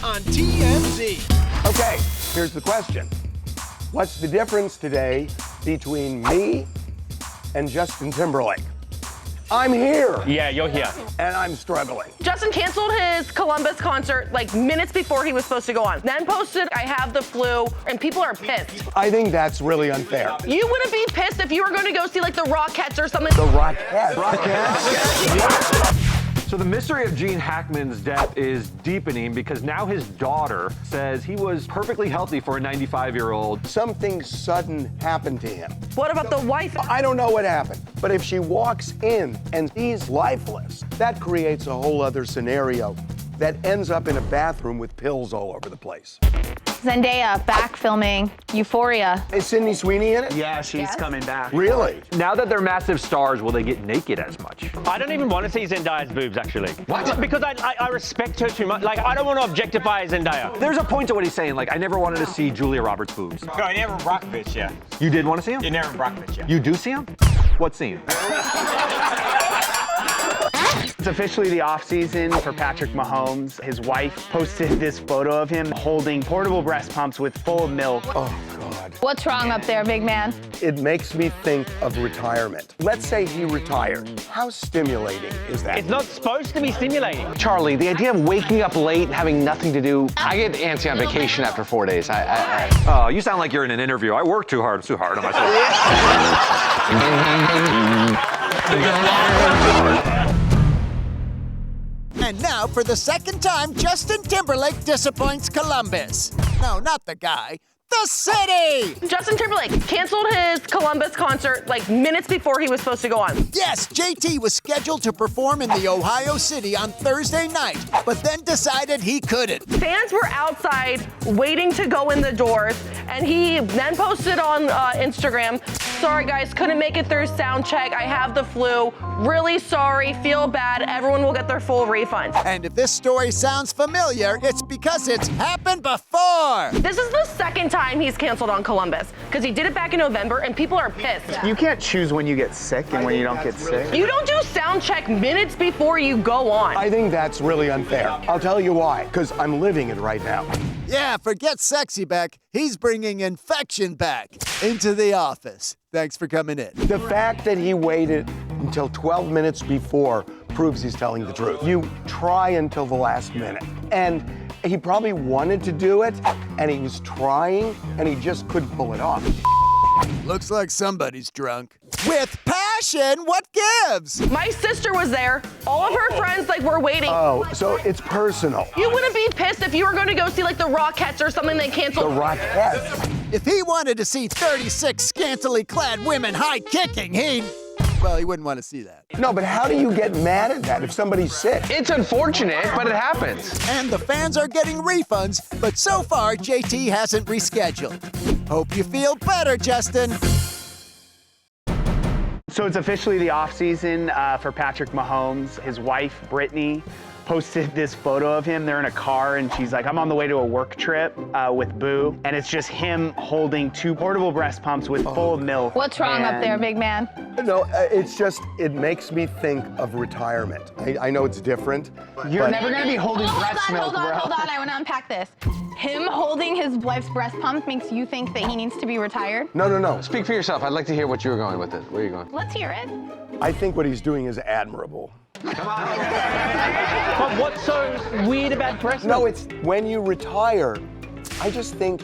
on TMZ. Okay, here's the question. What's the difference today between me and Justin Timberlake? I'm here. Yeah, you're here. And I'm struggling. Justin canceled his Columbus concert like minutes before he was supposed to go on. Then posted, I have the flu, and people are pissed. I think that's really unfair. You wouldn't be pissed if you were going to go see like the Rockettes or something. The Rockettes. So the mystery of Gene Hackman's death is deepening because now his daughter says he was perfectly healthy for a 95-year-old. Something sudden happened to him. What about the wife? I don't know what happened, but if she walks in and he's lifeless, that creates a whole other scenario that ends up in a bathroom with pills all over the place. Zendaya back filming Euphoria. Is Sydney Sweeney in it? Yeah, she's coming back. Really? Now that they're massive stars, will they get naked as much? I don't even want to see Zendaya's boobs, actually. What? Because I respect her too much. Like, I don't want to objectify Zendaya. There's a point to what he's saying. Like, I never wanted to see Julia Roberts' boobs. No, I never rock bitch, yeah. You did want to see him? You never rock bitch, yeah. You do see him? What scene? It's officially the off-season for Patrick Mahomes. His wife posted this photo of him holding portable breast pumps with full of milk. Oh, God. What's wrong up there, big man? It makes me think of retirement. Let's say he retired. How stimulating is that? It's not supposed to be stimulating. Charlie, the idea of waking up late and having nothing to do. I get antsy on vacation after 4 days. Oh, you sound like you're in an interview. I work too hard. I'm too hard on myself. And now, for the second time, Justin Timberlake disappoints Columbus. No, not the guy. The city! Justin Timberlake canceled his Columbus concert like minutes before he was supposed to go on. Yes, JT was scheduled to perform in the Ohio City on Thursday night, but then decided he couldn't. Fans were outside waiting to go in the doors, and he then posted on Instagram, sorry guys, couldn't make it through sound check, I have the flu, really sorry, feel bad, everyone will get their full refund. And if this story sounds familiar, it's because it's happened before. This is the second time he's canceled on Columbus, because he did it back in November, and people are pissed. You can't choose when you get sick and when you don't get sick. You don't do sound check minutes before you go on. I think that's really unfair. I'll tell you why, because I'm living it right now. Yeah, forget sexy back. He's bringing infection back into the office. Thanks for coming in. The fact that he waited until 12 minutes before proves he's telling the truth. You try until the last minute. And he probably wanted to do it, and he was trying, and he just couldn't pull it off. Looks like somebody's drunk. With passion, what gives? My sister was there. All of her friends were waiting. Oh, so it's personal. You wouldn't be pissed if you were going to go see like the Rockettes or something they canceled. The Rockettes. If he wanted to see 36 scantily clad women high kicking, he wouldn't want to see that. No, but how do you get mad at that if somebody's sick? It's unfortunate, but it happens. And the fans are getting refunds, but so far, JT hasn't rescheduled. Hope you feel better, Justin. So it's officially the off-season for Patrick Mahomes. His wife, Brittany, posted this photo of him. They're in a car, and she's like, I'm on the way to a work trip with Boo. And it's just him holding two portable breast pumps with full of milk. What's wrong up there, big man? No, it's just, it makes me think of retirement. I know it's different. You're never gonna be holding breast milk, bro. Hold on, I wanna unpack this. Him holding his wife's breast pump makes you think that he needs to be retired? No. Speak for yourself. I'd like to hear what you were going with it. Where are you going? Let's hear it. I think what he's doing is admirable. But what's so weird about breast milk? No, it's when you retire, I just think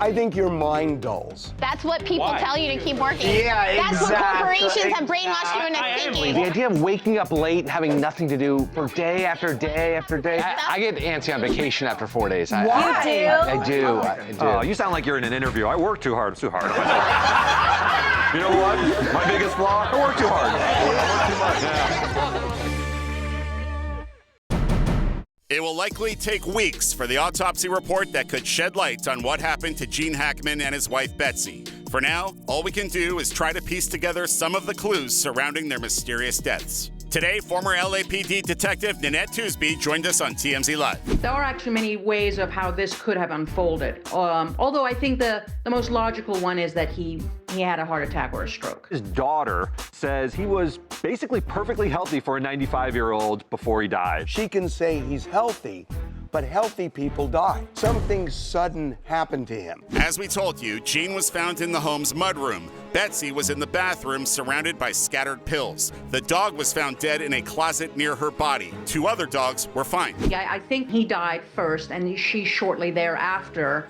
I think your mind dulls. That's what people tell you to keep working. Yeah, That's what corporations have brainwashed you into thinking. The idea of waking up late and having nothing to do for day after day after day. I get antsy on vacation after 4 days. Why? I do. Oh, you sound like you're in an interview. I work too hard. I'm too hard on myself. You know what? My biggest flaw? I work too hard. It will likely take weeks for the autopsy report that could shed light on what happened to Gene Hackman and his wife, Betsy. For now, all we can do is try to piece together some of the clues surrounding their mysterious deaths. Today, former LAPD detective Nanette Toosby joined us on TMZ Live. There are actually many ways of how this could have unfolded. Although I think the most logical one is that he had a heart attack or a stroke. His daughter says he was basically perfectly healthy for a 95-year-old before he died. She can say he's healthy, but healthy people die. Something sudden happened to him. As we told you, Gene was found in the home's mudroom. Betsy was in the bathroom surrounded by scattered pills. The dog was found dead in a closet near her body. 2 other dogs were fine. Yeah, I think he died first, and she shortly thereafter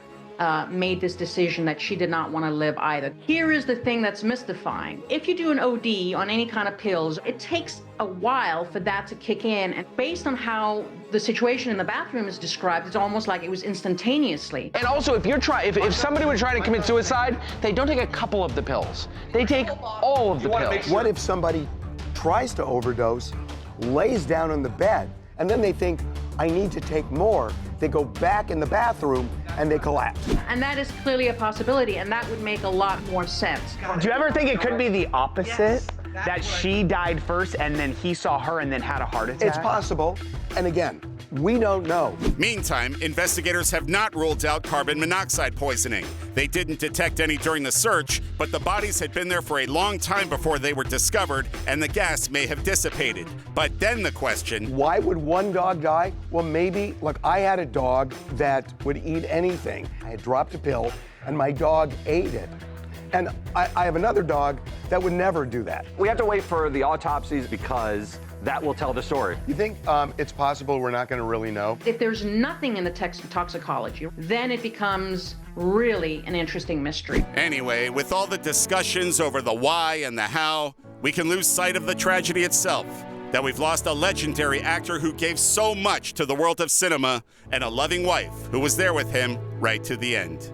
made this decision that she did not want to live either. Here is the thing that's mystifying. If you do an OD on any kind of pills, it takes a while for that to kick in. And based on how the situation in the bathroom is described, it's almost like it was instantaneously. And also, if somebody were trying to commit suicide, they don't take a couple of the pills. They take all of the pills. What if somebody tries to overdose, lays down on the bed, and then they think, I need to take more. They go back in the bathroom and they collapse. And that is clearly a possibility, and that would make a lot more sense. Do you ever think it could be the opposite? That she died first and then he saw her and then had a heart attack? It's possible. And again, we don't know. Meantime, investigators have not ruled out carbon monoxide poisoning. They didn't detect any during the search, but the bodies had been there for a long time before they were discovered, and the gas may have dissipated. But then the question, why would one dog die? Well, maybe, look, I had a dog that would eat anything. I had dropped a pill, and my dog ate it. And I have another dog that would never do that. We have to wait for the autopsies because that will tell the story. You think it's possible we're not going to really know? If there's nothing in the toxicology, then it becomes really an interesting mystery. Anyway, with all the discussions over the why and the how, we can lose sight of the tragedy itself. That we've lost a legendary actor who gave so much to the world of cinema and a loving wife who was there with him right to the end.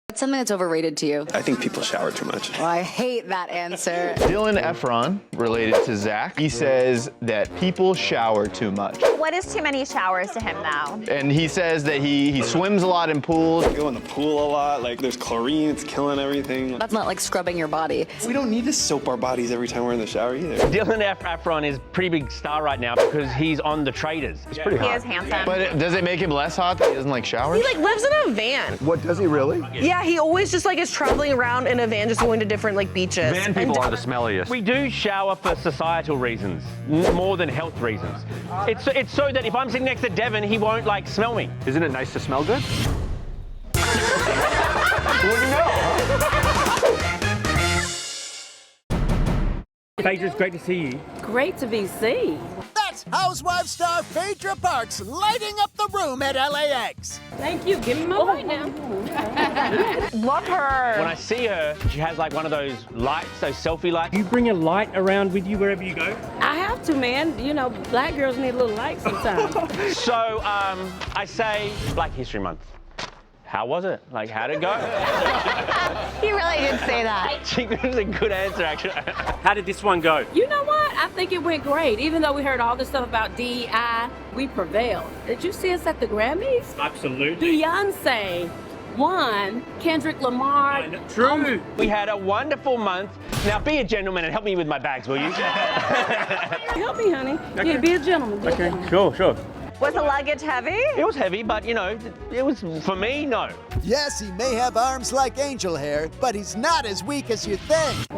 What's something that's overrated to you? I think people shower too much. Well, I hate that answer. Dylan Efron, related to Zach, he says that people shower too much. What is too many showers to him now? And he says that he swims a lot in pools. I go in the pool a lot, like there's chlorine, it's killing everything. That's not like scrubbing your body. We don't need to soap our bodies every time we're in the shower either. Dylan Efron is a pretty big star right now because he's on The Traitors. It's pretty hot. He is handsome. But does it make him less hot that he doesn't like showers? He like lives in a van. What, does he really? Yeah, he always just like is traveling around in a van, just going to different like beaches. Van people are the smelliest. We do shower for societal reasons, more than health reasons. It's so that if I'm sitting next to Devin, he won't like smell me. Isn't it nice to smell good? Phaedra, it's great to see you. Great to be seen. That's Housewives star Phaedra Parks lighting up the room at LAX. Thank you. Give me my light now. Love her. When I see her, she has like one of those lights, those selfie lights. You bring a light around with you wherever you go? I have to, man. You know, black girls need a little light sometimes. So I say Black History Month. How was it? Like, how'd it go? He really did say that. I think this is a good answer, actually. How did this one go? You know what? I think it went great. Even though we heard all this stuff about DEI, we prevailed. Did you see us at the Grammys? Absolutely. Beyonce won. Kendrick Lamar. True. We had a wonderful month. Now be a gentleman and help me with my bags, will you? Help me, honey. Okay. Yeah, be a gentleman. Be a gentleman. Sure. Was the luggage heavy? It was heavy, but you know, it was, for me, no. Yes, he may have arms like angel hair, but he's not as weak as you think.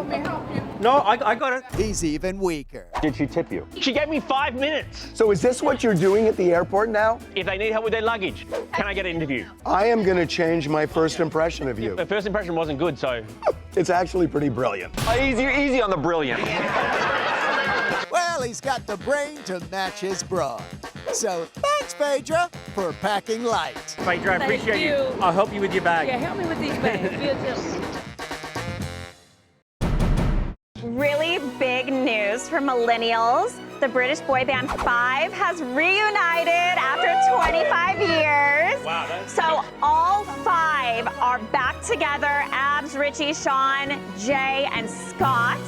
No, I got it. He's even weaker. Did she tip you? She gave me 5 minutes. So is this what you're doing at the airport now? If they need help with their luggage, can I get an interview? I am going to change my first impression of you. The first impression wasn't good, so. It's actually pretty brilliant. Easy on the brilliant. Well, he's got the brain to match his broad. So thanks, Phaedra, for packing light. Phaedra, I appreciate you. I'll help you with your bag. Yeah, help me with these bags. Be a gentleman. Really big news for millennials. The British boy band Five has reunited after 25 years. Wow, so all 5 are back together. Abs, Richie, Sean, Jay, and Scott.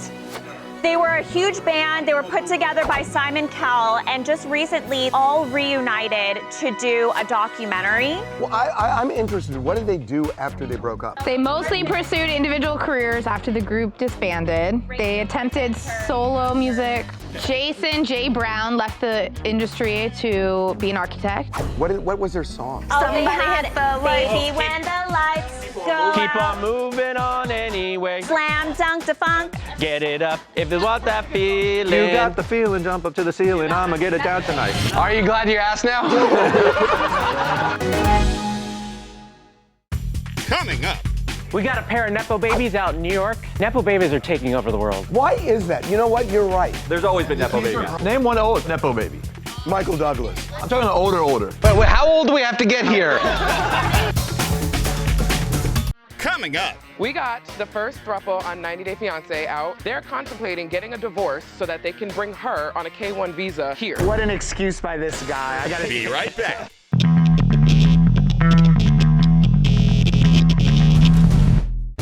They were a huge band. They were put together by Simon Cowell, and just recently all reunited to do a documentary. Well, I'm interested. What did they do after they broke up? They mostly pursued individual careers after the group disbanded. They attempted solo music. Jason J. Brown left the industry to be an architect. What was their song? Somebody hit the baby when the lights Go Keep out. on moving on anyway. Slam dunk to funk. Get it up if you want that feeling. You got the feeling, jump up to the ceiling. I'ma get it down tonight. Are you glad you asked now? Coming up. We got a pair of Nepo babies out in New York. Nepo babies are taking over the world. Why is that? You know what? You're right. There's always been Nepo babies. Name one old Nepo baby. Michael Douglas. I'm talking older. Wait, how old do we have to get here? Coming up. We got the first throuple on 90 Day Fiancé out. They're contemplating getting a divorce so that they can bring her on a K-1 visa here. What an excuse by this guy. I gotta Be right back.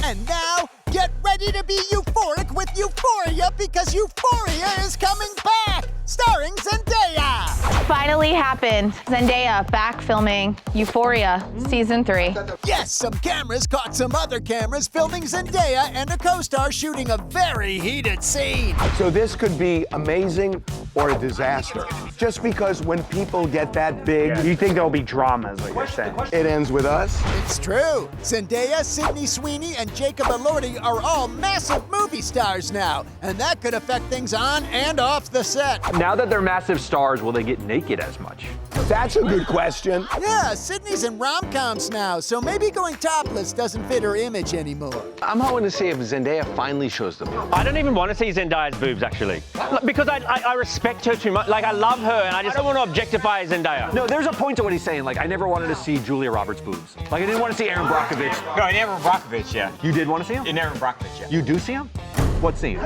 And now, get ready to be euphoric with Euphoria because Euphoria is coming back, starring Zendaya. Finally happened. Zendaya back filming Euphoria Season 3. Yes, some cameras caught some other cameras filming Zendaya and a co-star shooting a very heated scene. So this could be amazing or a disaster. Just because when people get that big, You think there'll be drama, is what you're saying. it ends with us. It's true. Zendaya, Sydney Sweeney, and Jacob Elordi are all massive movie stars now, and that could affect things on and off the set. Now that they're massive stars, will they get naked as much? That's a good question. Yeah, Sydney's in rom-coms now, so maybe going topless doesn't fit her image anymore. I'm hoping to see if Zendaya finally shows them. I don't even want to see Zendaya's boobs, actually. Because I respect her too much. Like, I love her, and I don't want to objectify Zendaya. No, there's a point to what he's saying. Like, I never wanted to see Julia Roberts' boobs. Like, I didn't want to see Aaron Brockovich. No, Aaron Brockovich, yeah. You did want to see him? Aaron Brockovich, yeah. You do see him? What scene?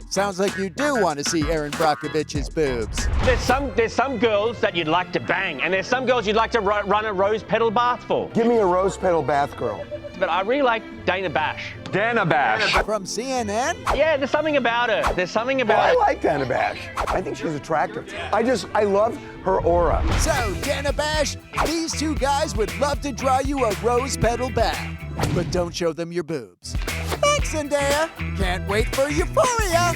Sounds like you do want to see Aaron Brockovich's boobs. There's some girls that you'd like to bang, and there's some girls you'd like to run a rose petal bath for. Give me a rose petal bath girl. But I really like Dana Bash. Dana Bash. From CNN? Yeah, there's something about her. There's something about I her. like Dana Bash. I think she's attractive. I love her aura. So, Dana Bash, these two guys would love to draw you a rose petal bath. But don't show them your boobs. Thanks, Zendaya. Can't wait for Euphoria.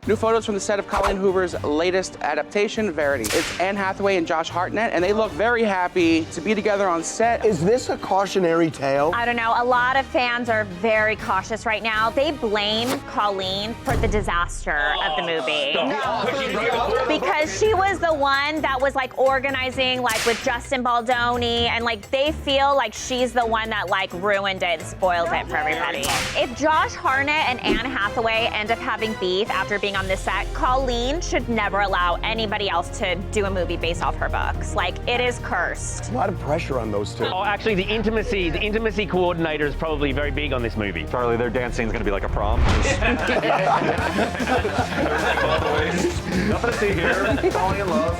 New photos from the set of Colleen Hoover's latest adaptation, Verity. It's Anne Hathaway and Josh Hartnett, and they look very happy to be together on set. Is this a cautionary tale? I don't know. A lot of fans are very cautious right now. They blame Colleen for the disaster of the movie. Because she was the one that was like organizing like with Justin Baldoni, and like they feel like she's the one that like ruined it and spoiled it for everybody. If Josh Hartnett and Anne Hathaway end up having beef after being on this set, Colleen should never allow anybody else to do a movie based off her books. Like, it is cursed. A lot of pressure on those two. Oh, actually, the intimacy coordinator is probably very big on this movie. Charlie, their dance scene's gonna be like a prom. Nothing to see here. Falling in love.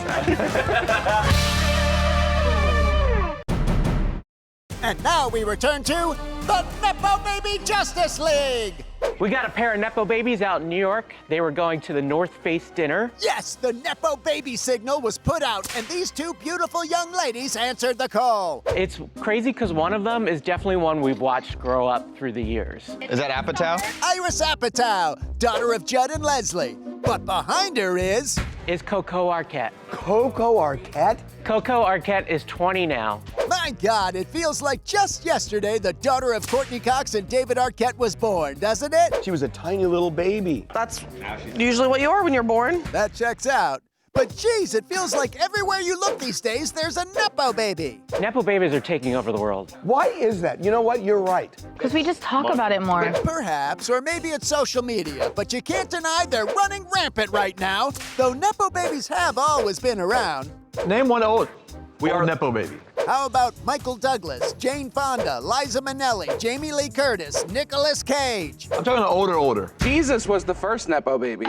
And now we return to the Nepo Baby Justice League. We got a pair of Nepo babies out in New York. They were going to the North Face dinner. Yes, the Nepo Baby signal was put out, and these two beautiful young ladies answered the call. It's crazy because one of them is definitely one we've watched grow up through the years. Is that Apatow? Iris Apatow, daughter of Judd and Leslie. But behind her is Coco Arquette. Coco Arquette? Coco Arquette is 20 now. My God, it feels like just yesterday the daughter of Courtney Cox and David Arquette was born, doesn't it? She was a tiny little baby. That's usually what you are when you're born. That checks out. But geez, it feels like everywhere you look these days, there's a Nepo baby. Nepo babies are taking over the world. Why is that? You know what? You're right. Because we just talk about it more. Perhaps, or maybe it's social media, but you can't deny they're running rampant right now, though Nepo babies have always been around. Name one old. We are Nepo baby. How about Michael Douglas, Jane Fonda, Liza Minnelli, Jamie Lee Curtis, Nicolas Cage? I'm talking older. Jesus was the first Nepo baby.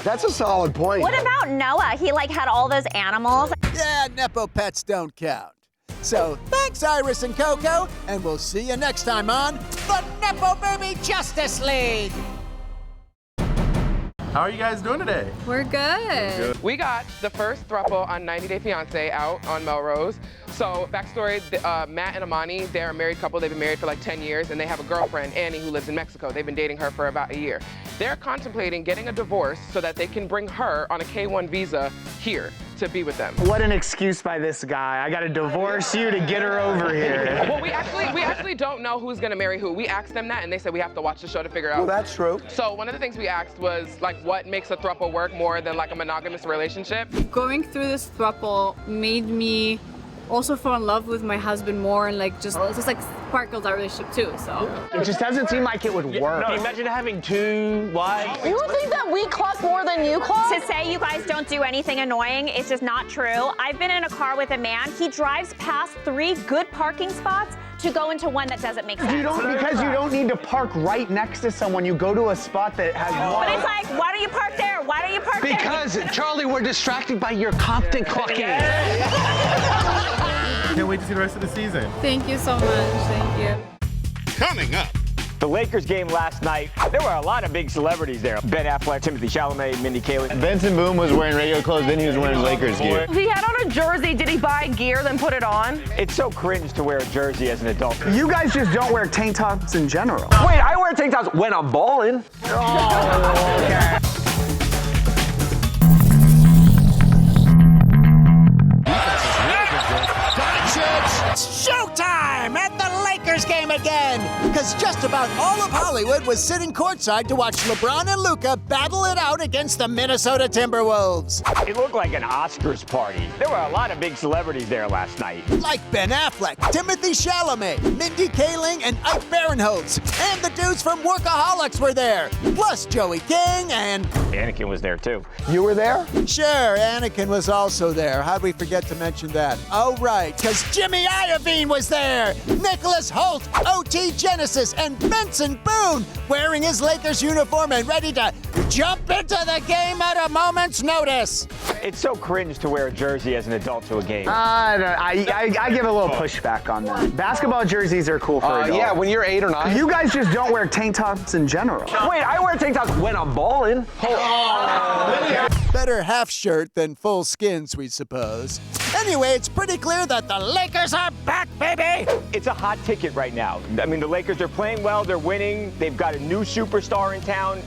That's a solid point. What about Noah? He like had all those animals. Yeah, Nepo pets don't count. So thanks, Iris and Coco, and we'll see you next time on the Nepo Baby Justice League. How are you guys doing today? We're good. We got the first throuple on 90 Day Fiancé out on Melrose. So, backstory, Matt and Amani, they're a married couple. They've been married for like 10 years, and they have a girlfriend, Annie, who lives in Mexico. They've been dating her for about a year. They're contemplating getting a divorce so that they can bring her on a K-1 visa here to be with them. What an excuse by this guy. I gotta divorce you to get her over here. Well, we actually don't know who's gonna marry who. We asked them that, and they said we have to watch the show to figure out. Well, that's true. So one of the things we asked was, like, what makes a throuple work more than like a monogamous relationship? Going through this throuple made me also fall in love with my husband more, and like just like sparkled our relationship too. So it just doesn't seem like it would work. Can you imagine having 2 wives? You think that we clock more than you clock? To say you guys don't do anything annoying is just not true. I've been in a car with a man. He drives past 3 good parking spots to go into one that doesn't make sense. Because you don't need to park right next to someone. You go to a spot that has one. But it's like, why don't you park there? Why don't you park there? Because, Charlie, we're distracted by your Compton clocking. Can't wait to see the rest of the season. thank you so much. Thank you. Coming up. The Lakers game last night, there were a lot of big celebrities there. Ben Affleck, Timothy Chalamet, Mindy Kaling. Benson Boone was wearing regular clothes, then he was wearing Lakers gear. If he had on a jersey, did he buy gear then put it on? It's so cringe to wear a jersey as an adult. You guys just don't wear tank tops in general. Wait, I wear tank tops when I'm balling. Oh, okay. It's showtime at the Lakers game again! Because just about all of Hollywood was sitting courtside to watch LeBron and Luka battle it out against the Minnesota Timberwolves. It looked like an Oscars party. There were a lot of big celebrities there last night. Like Ben Affleck, Timothy Chalamet, Mindy Kaling, and Ike Barinholtz. And the dudes from Workaholics were there. Plus Joey King and... Anakin was there too. You were there? Sure, Anakin was also there. How'd we forget to mention that? Oh, right, because Jimmy Iovine was there. Nicholas Hoult, OT Genesis, and Benson Boone wearing his Lakers uniform and ready to jump into the game at a moment's notice. It's so cringe to wear a jersey as an adult to a game. I give a little pushback on that. Basketball jerseys are cool for adults. Yeah, when you're 8 or 9. You guys just don't wear tank tops in general. Wait, I wear tank tops when I'm balling. Better half shirt than full skins, we suppose. Anyway, it's pretty clear that the Lakers are back, baby! It's a hot ticket right now. I mean, the Lakers are playing well, they're winning, they've got a new superstar in town.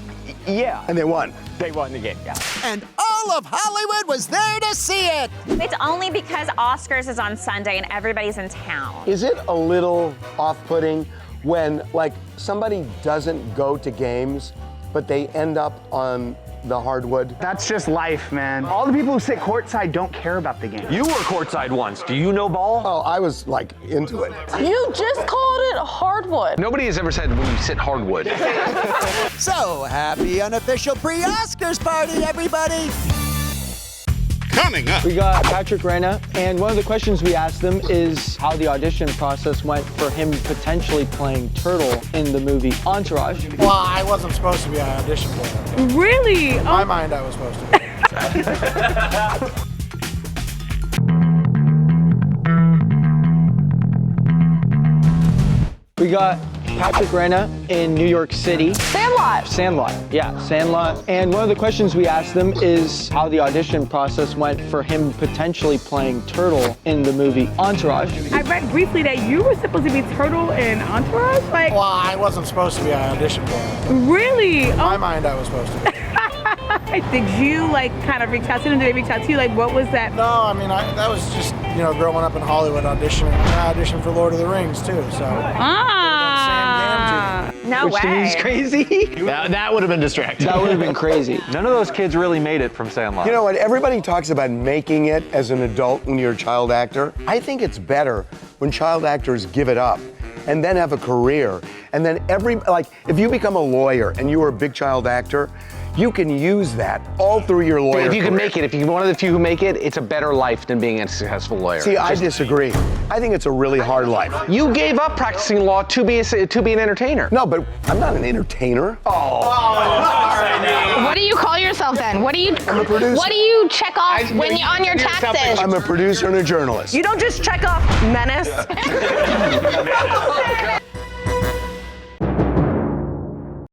Yeah. And they won. They won the game, yeah. And all of Hollywood was there to see it! It's only because Oscars is on Sunday and everybody's in town. Is it a little off-putting when, like, somebody doesn't go to games, but they end up on the hardwood? That's just life, man. All the people who sit courtside don't care about the game. You were courtside once. Do you know ball? Oh, I was, like, into it. You just called it hardwood. Nobody has ever said when you sit hardwood. So, happy unofficial pre-Oscars party, everybody! Coming up. We got Patrick Reyna, and one of the questions we asked him is how the audition process went for him potentially playing Turtle in the movie Entourage. Well, I wasn't supposed to be on audition for it. Really? In my mind, I was supposed to be. We got Patrick Reyna in New York City. Sandlot. Yeah, Sandlot. And one of the questions we asked them is how the audition process went for him potentially playing Turtle in the movie Entourage. I read briefly that you were supposed to be Turtle in Entourage. Like, Well, I wasn't supposed to be on audition for it. really? In my mind, I was supposed to be. Did you like kind of reach out to them? Did they reach out to you? Like, what was that? No, I mean, that was just, growing up in Hollywood auditioning. I auditioned for Lord of the Rings, too, so. No Which to me is crazy. That would have been distracting. That would have been crazy. None of those kids really made it from Sandlot. You know what? Everybody talks about making it as an adult when you're a child actor. I think it's better when child actors give it up and then have a career. And then if you become a lawyer and you were a big child actor, you can use that all through your lawyer If you can career. make it, if you're one of the few who make it, it's a better life than being a successful lawyer. See, I disagree. I think it's a really hard life. You gave up practicing law to be an entertainer. No, but I'm not an entertainer. What do you call yourself then? What do you? I'm a producer. What do you check off when you're on your taxes? I'm a producer and a journalist. You don't just check off menace.